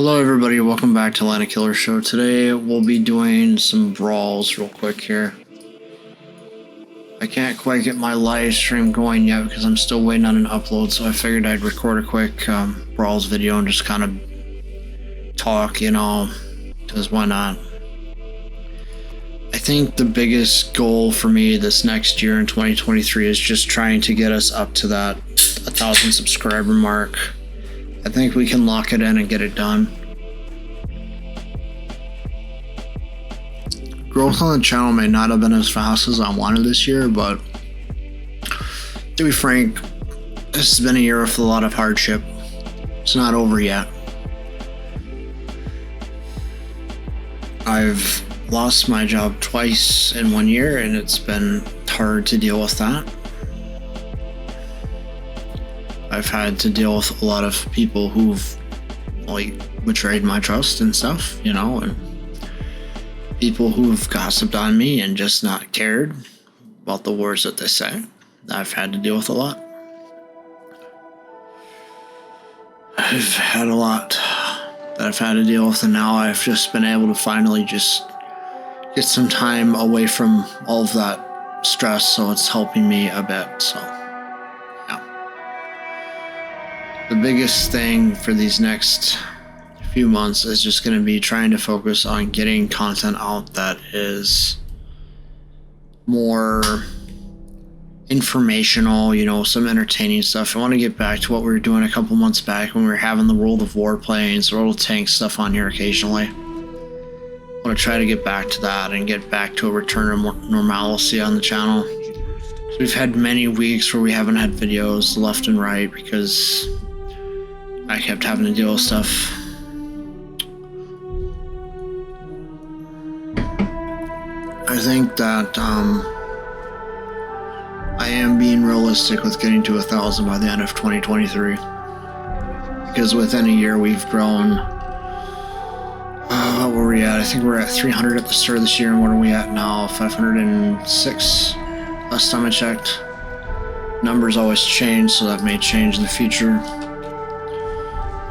Hello everybody, welcome back to Landedkiller Show. Today we'll be doing some Brawls real quick here. I can't quite get my live stream going yet because I'm still waiting on an upload, so I figured I'd record a quick Brawls video and just kind of talk, because why not? I think the biggest goal for me this next year in 2023 is just trying to get us up to that 1,000 subscriber mark. I think we can lock it in and get it done. Growth on the channel may not have been as fast as I wanted this year, but to be frank, this has been a year with a lot of hardship. It's not over yet. I've lost my job twice in 1 year, and it's been hard to deal with that. I've had to deal with a lot of people who've betrayed my trust and stuff, and people who've gossiped on me and just not cared about the words that they say. I've had to deal with a lot. I've had a lot that I've had to deal with, and now I've just been able to finally just get some time away from all of that stress, so it's helping me a bit, so. The biggest thing for these next few months is just going to be trying to focus on getting content out that is more informational, some entertaining stuff. I want to get back to what we were doing a couple months back when we were having the World of Warplanes, World of Tanks stuff on here occasionally. I want to try to get back to that and get back to a return of normalcy on the channel. So we've had many weeks where we haven't had videos left and right because I kept having to deal with stuff. I think that I am being realistic with getting to 1,000 by the end of 2023. Because within a year we've grown. What were we at? I think we're at 300 at the start of this year, and what are we at now? 506 last time I checked. Numbers always change, so that may change in the future.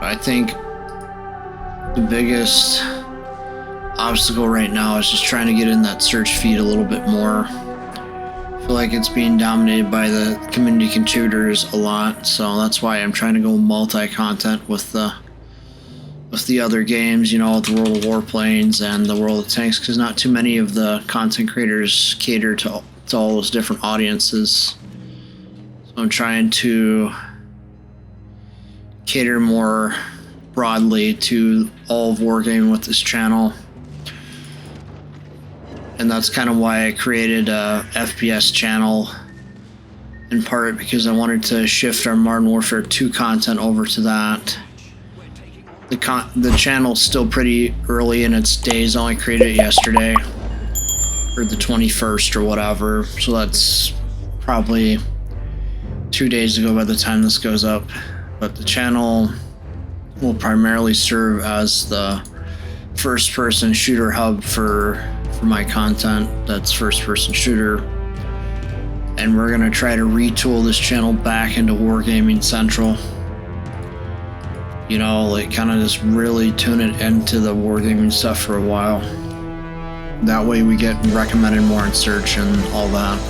I think the biggest obstacle right now is just trying to get in that search feed a little bit more. I feel like it's being dominated by the community contributors a lot, so that's why I'm trying to go multi-content with the other games, the World of Warplanes and the World of Tanks, because not too many of the content creators cater to all those different audiences. So I'm trying to cater more broadly to all of wargaming with this channel, and that's kind of why I created a FPS channel, in part because I wanted to shift our Modern Warfare 2 content over to that. The channel's still pretty early in its days. I only created it yesterday, or the 21st or whatever, so that's probably 2 days ago by the time this goes up. But the channel will primarily serve as the first-person shooter hub for my content that's first-person shooter. And we're going to try to retool this channel back into Wargaming Central. Kind of just really tune it into the Wargaming stuff for a while. That way we get recommended more in search and all that.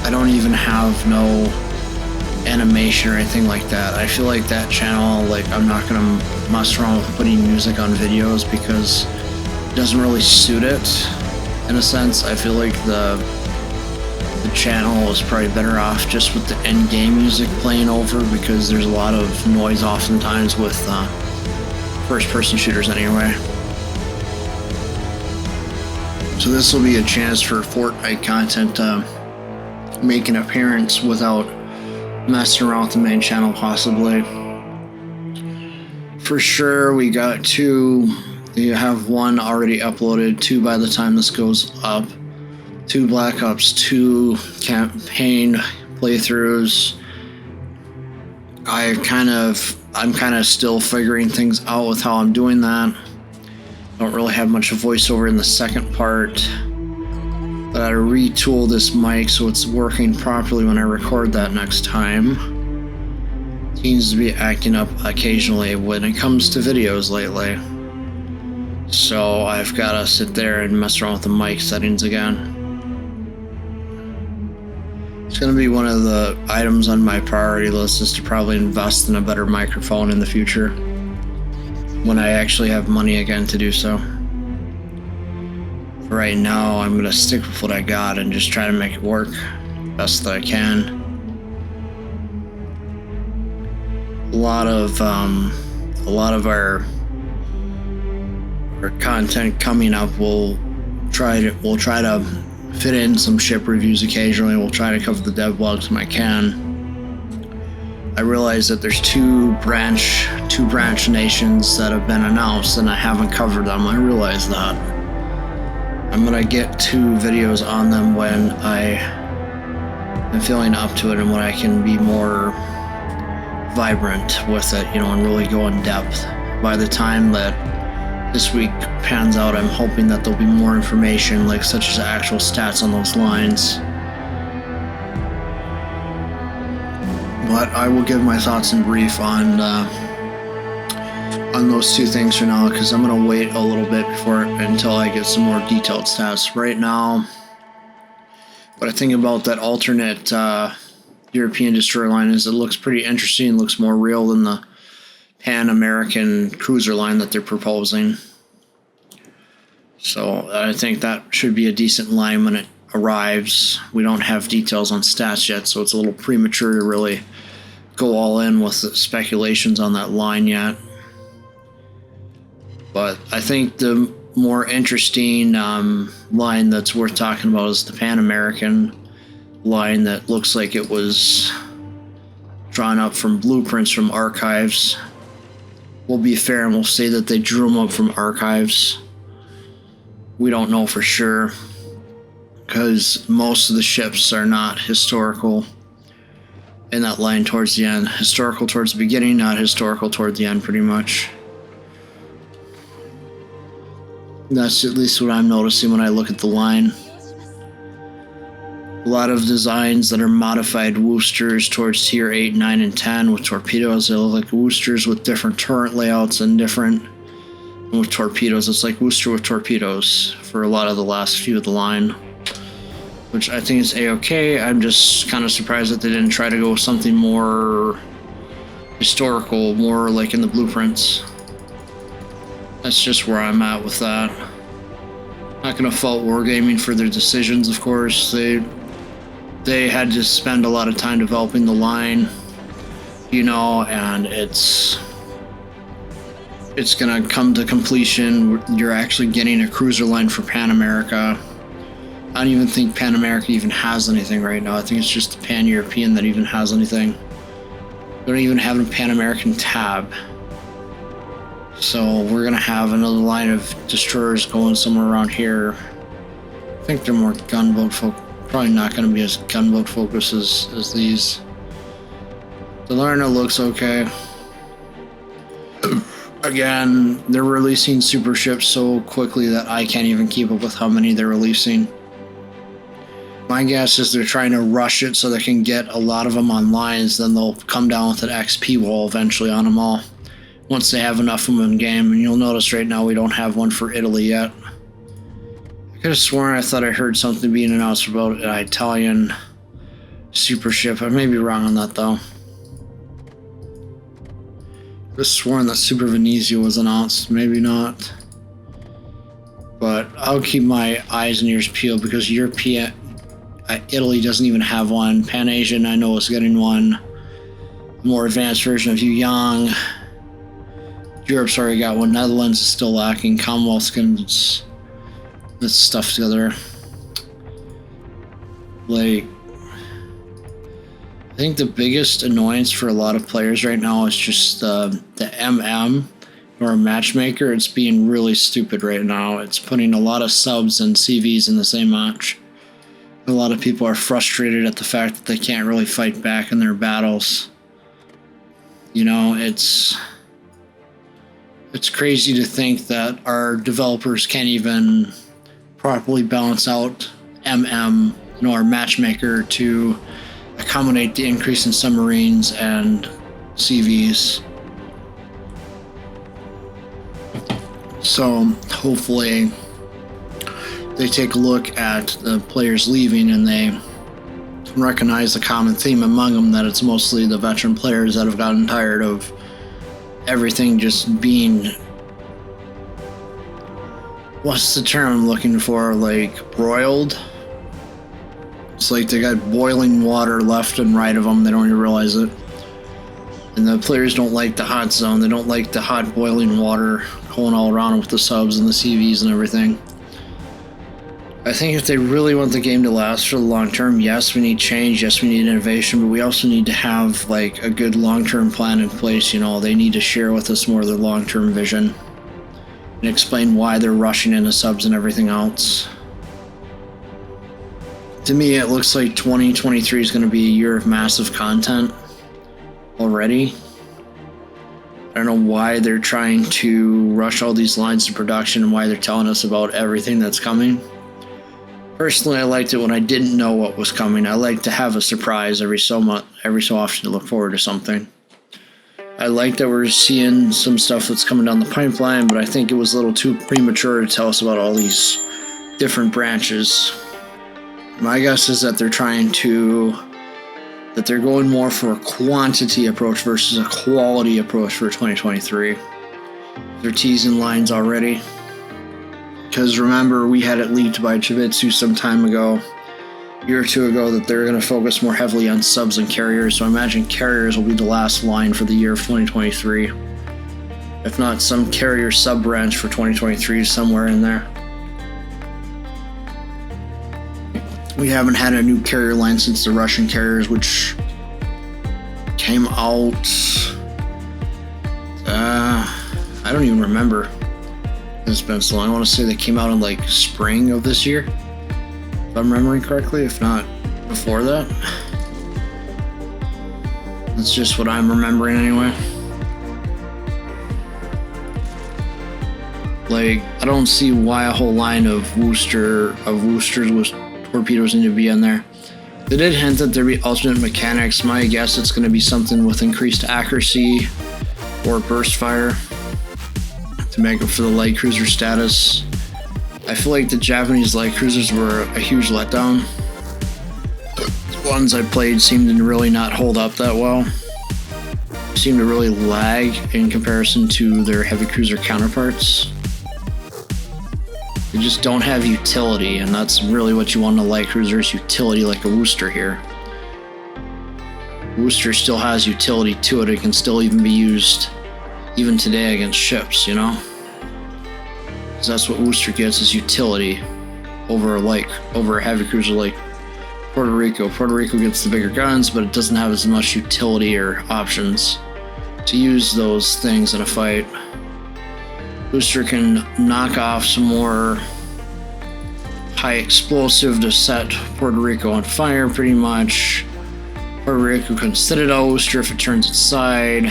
I don't even have no animation or anything like that. I feel like that channel, I'm not gonna mess around with putting music on videos because it doesn't really suit it. In a sense, I feel like the channel is probably better off just with the end game music playing over, because there's a lot of noise oftentimes with first person shooters anyway. So this will be a chance for Fortnite content to make an appearance without messing around with the main channel, possibly. For sure, we got 2. You have 1 already uploaded, 2 by the time this goes up. 2 Black Ops 2 campaign playthroughs. I'm kind of still figuring things out with how I'm doing that. Don't really have much voiceover in the second part. But I retool this mic so it's working properly when I record that next time. seems to be acting up occasionally when it comes to videos lately. So I've got to sit there and mess around with the mic settings again. It's going to be one of the items on my priority list, is to probably invest in a better microphone in the future when I actually have money again to do so. For right now, I'm going to stick with what I got and just try to make it work best that I can. A lot of our content coming up we'll try to fit in some ship reviews occasionally. We'll try to cover the dev blogs when I can. I realize that there's two branch nations that have been announced and I haven't covered them. I realize that. I'm gonna get 2 videos on them when I am feeling up to it and when I can be more vibrant with it, you know, and really go in depth. By the time that this week pans out, I'm hoping that there'll be more information, like such as actual stats on those lines. But I will give my thoughts in brief on those 2 things for now, because I'm going to wait a little bit until I get some more detailed stats. Right now, what I think about that alternate European destroyer line is it looks pretty interesting. It looks more real than the Pan-American cruiser line that they're proposing. So I think that should be a decent line when it arrives. We don't have details on stats yet, so it's a little premature to really go all in with the speculations on that line yet. But I think the more interesting line that's worth talking about is the Pan-American line that looks like it was drawn up from blueprints from archives. We'll be fair and we'll say that they drew them up from archives. We don't know for sure, because most of the ships are not historical in that line towards the end. Historical towards the beginning, not historical toward the end, pretty much. That's at least what I'm noticing when I look at the line. A lot of designs that are modified Woosters towards tier 8, 9, and 10 with torpedoes. They look like Woosters with different turret layouts and different with torpedoes. It's like Wooster with torpedoes for a lot of the last few of the line, which I think is a-okay. I'm just kind of surprised that they didn't try to go with something more historical, more like in the blueprints. That's just where I'm at with that. Not going to fault Wargaming for their decisions, of course. They had to spend a lot of time developing the line, you know, and it's going to come to completion. You're actually getting a cruiser line for Pan America. I don't even think Pan America even has anything right now. I think it's just the Pan European that even has anything. They don't even have a Pan American tab. So we're going to have another line of destroyers going somewhere around here. I think they're more gunboat focused. Probably not going to be as gunboat focused as these. The Lerna looks okay. Again, they're releasing super ships so quickly that I can't even keep up with how many they're releasing. My guess is they're trying to rush it so they can get a lot of them on lines, then they'll come down with an XP wall eventually on them all, once they have enough of them in game. And you'll notice right now we don't have one for Italy yet. I could have sworn I thought I heard something being announced about an Italian super ship. I may be wrong on that though. I could have sworn that Super Venezia was announced. Maybe not. But I'll keep my eyes and ears peeled, because Italy doesn't even have one. Pan Asian, I know, is getting one. A more advanced version of Young. Europe's already got one. Netherlands is still lacking. Commonwealth's getting this stuff together. Like, I think the biggest annoyance for a lot of players right now is just the MM or matchmaker. It's being really stupid right now. It's putting a lot of subs and CVs in the same match. A lot of people are frustrated at the fact that they can't really fight back in their battles. You know, it's crazy to think that our developers can't even properly balance out MM, you know, our matchmaker, to accommodate the increase in submarines and CVs. So hopefully they take a look at the players leaving and they recognize the common theme among them, that it's mostly the veteran players that have gotten tired of everything just being, what's the term I'm looking for, like broiled. It's like they got boiling water left and right of them, they don't even realize it. And the players don't like the hot zone, they don't like the hot boiling water going all around them with the subs and the CVs and everything. I think if they really want the game to last for the long term, yes, we need change, yes, we need innovation, but we also need to have like a good long-term plan in place. You know, they need to share with us more of their long-term vision and explain why they're rushing into subs and everything else. To me, it looks like 2023 is going to be a year of massive content already. I don't know why they're trying to rush all these lines of production and why they're telling us about everything that's coming. Personally, I liked it when I didn't know what was coming. I like to have a surprise every so often to look forward to something. I like that we're seeing some stuff that's coming down the pipeline, but I think it was a little too premature to tell us about all these different branches. My guess is that they're going more for a quantity approach versus a quality approach for 2023. They're teasing lines already. Because remember, we had it leaked by Chivitsu some time ago, a year or two ago, that they're going to focus more heavily on subs and carriers. So I imagine carriers will be the last line for the year of 2023. If not, some carrier sub branch for 2023 somewhere in there. We haven't had a new carrier line since the Russian carriers, which came out. I don't even remember. It's been so long. I want to say they came out in like spring of this year, if I'm remembering correctly, if not before that. That's just what I'm remembering anyway. Like, I don't see why a whole line of boosters with torpedoes need to be in there. They did hint that there'd be alternate mechanics. My guess it's going to be something with increased accuracy or burst fire to make up for the light cruiser status. I feel like the Japanese light cruisers were a huge letdown. The ones I played seemed to really not hold up that well. Seemed to really lag in comparison to their heavy cruiser counterparts. They just don't have utility, and that's really what you want in a light cruiser, is utility, like a Worcester here. Worcester still has utility to it. It can still even be used even today against ships, you know? Because that's what Worcester gets, is utility over a heavy cruiser like Puerto Rico. Puerto Rico gets the bigger guns, but it doesn't have as much utility or options to use those things in a fight. Worcester can knock off some more high explosive to set Puerto Rico on fire, pretty much. Puerto Rico can Citadel Worcester if it turns its side.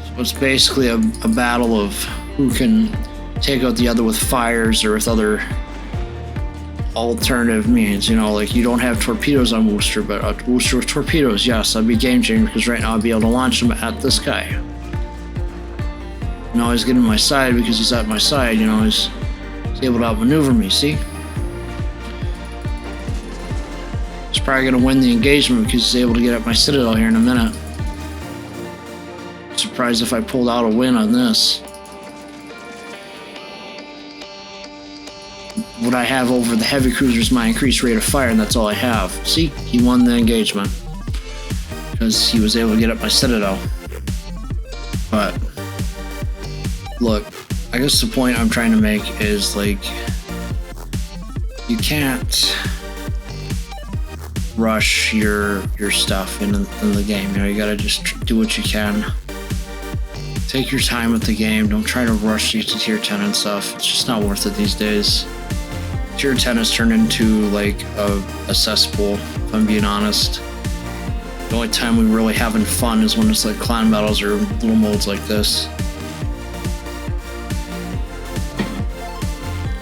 So it's basically a battle of who can take out the other with fires or with other alternative means. You know, like, you don't have torpedoes on Worcester, but Worcester with torpedoes, yes, that'd be game changing, because right now I'd be able to launch them at this guy. Now he's getting my side because he's at my side, you know, he's able to outmaneuver me, see? He's probably going to win the engagement because he's able to get at my Citadel here in a minute. Surprised if I pulled out a win on this. What I have over the heavy cruiser is my increased rate of fire, and that's all I have. See? He won the engagement because he was able to get at my Citadel. But look, I guess the point I'm trying to make is, like, you can't rush your stuff in the game. You know, you gotta just do what you can. Take your time with the game. Don't try to rush to get to tier 10 and stuff. It's just not worth it these days. Tier 10 has turned into like a cesspool, if I'm being honest. The only time we're really having fun is when it's like clan battles or little modes like this.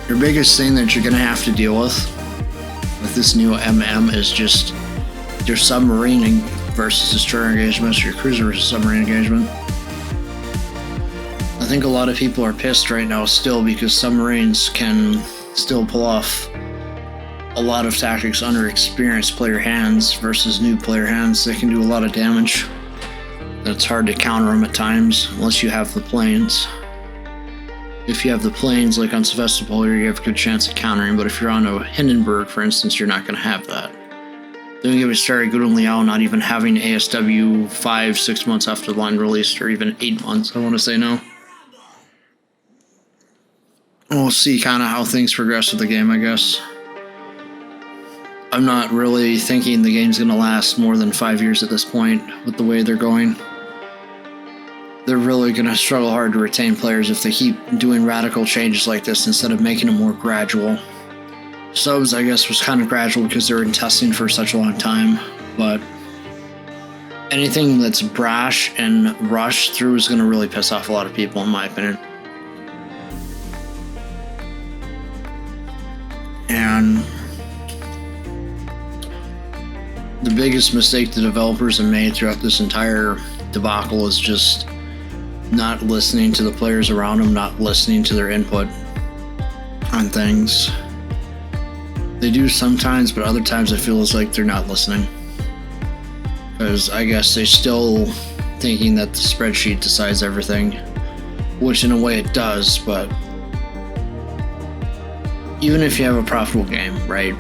Your biggest thing that you're going to have to deal with this new MM is just your submarine versus destroyer engagements, or your cruiser versus submarine engagement. I think a lot of people are pissed right now still because submarines can still pull off a lot of tactics under experienced player hands versus new player hands. They can do a lot of damage. It's hard to counter them at times unless you have the planes. If you have the planes, like on Sevastopol, you have a good chance of countering, but if you're on a Hindenburg, for instance, you're not going to have that. Don't get me started, Gudrun Liao not even having ASW 5-6 months after the line released, or even 8 months, I want to say now. We'll see kind of how things progress with the game, I guess. I'm not really thinking the game's going to last more than 5 years at this point with the way they're going. They're really going to struggle hard to retain players if they keep doing radical changes like this instead of making them more gradual. Subs, I guess, was kind of gradual because they were in testing for such a long time, but anything that's brash and rushed through is going to really piss off a lot of people, in my opinion. And the biggest mistake the developers have made throughout this entire debacle is just not listening to the players around them, not listening to their input on things. They do sometimes, but other times I feel it's like they're not listening. Because I guess they're still thinking that the spreadsheet decides everything, which in a way it does, but even if you have a profitable game, right?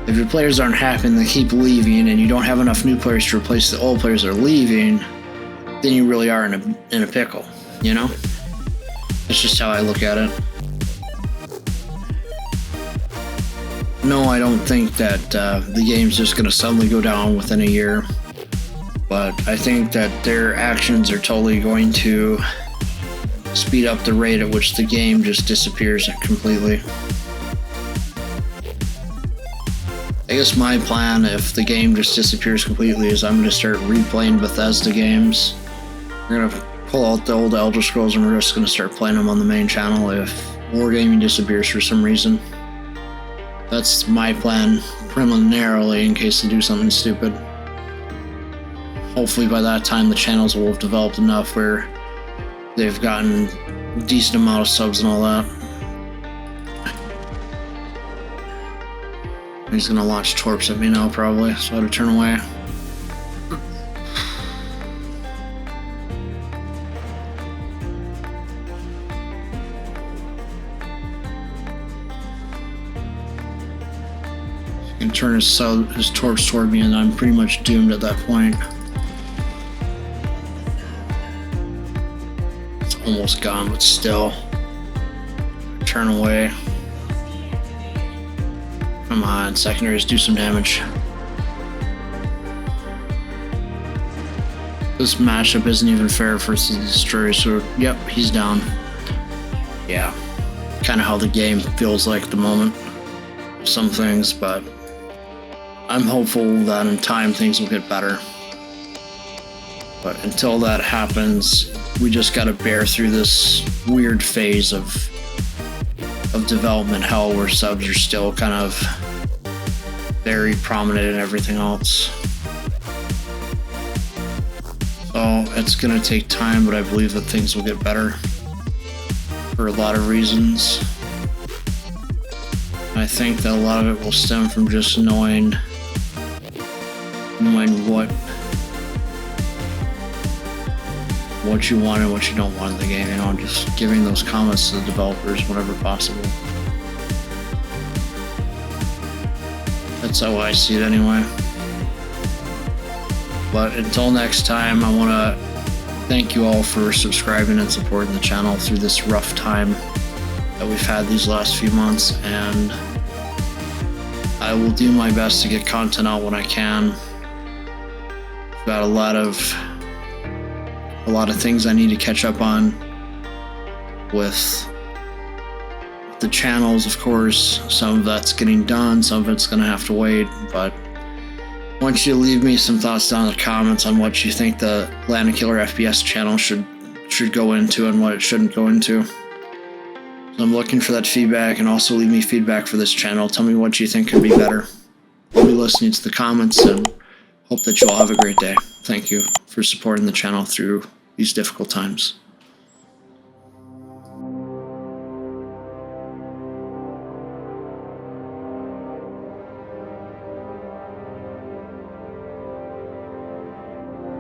If your players aren't happy and they keep leaving and you don't have enough new players to replace the old players that are leaving, then you really are in a pickle, you know? That's just how I look at it. No, I don't think that the game's just going to suddenly go down within a year, but I think that their actions are totally going to speed up the rate at which the game just disappears completely. I guess my plan, if the game just disappears completely, is I'm going to start replaying Bethesda games. We're going to pull out the old Elder Scrolls and we're just going to start playing them on the main channel if Wargaming disappears for some reason. That's my plan, preliminarily, in case they do something stupid. Hopefully by that time the channels will have developed enough where they've gotten a decent amount of subs and all that. He's gonna launch torps at me now, probably, so I had to turn away. He can turn his torps toward me, and I'm pretty much doomed at that point. It's almost gone, but still. Turn away. Come on, secondaries, do some damage. This matchup isn't even fair versus the destroyer, so yep, he's down. Yeah, kind of how the game feels like at the moment. Some things, but I'm hopeful that in time things will get better. But until that happens, we just gotta bear through this weird phase of development hell where subs are still kind of very prominent and everything else. So it's gonna take time, but I believe that things will get better for a lot of reasons. I think that a lot of it will stem from just knowing what you want and what you don't want in the game, you know, and just giving those comments to the developers whenever possible. That's how I see it anyway. But until next time, I want to thank you all for subscribing and supporting the channel through this rough time that we've had these last few months, and I will do my best to get content out when I can. I've got a lot of things I need to catch up on with the channels, of course. Some of that's getting done, some of it's gonna have to wait, but I want you to leave me some thoughts down in the comments on what you think the Landedkiller FPS channel should go into and what it shouldn't go into. So I'm looking for that feedback, and also leave me feedback for this channel. Tell me what you think could be better. I'll be listening to the comments, and Hope that you all have a great day. Thank you for supporting the channel through these difficult times.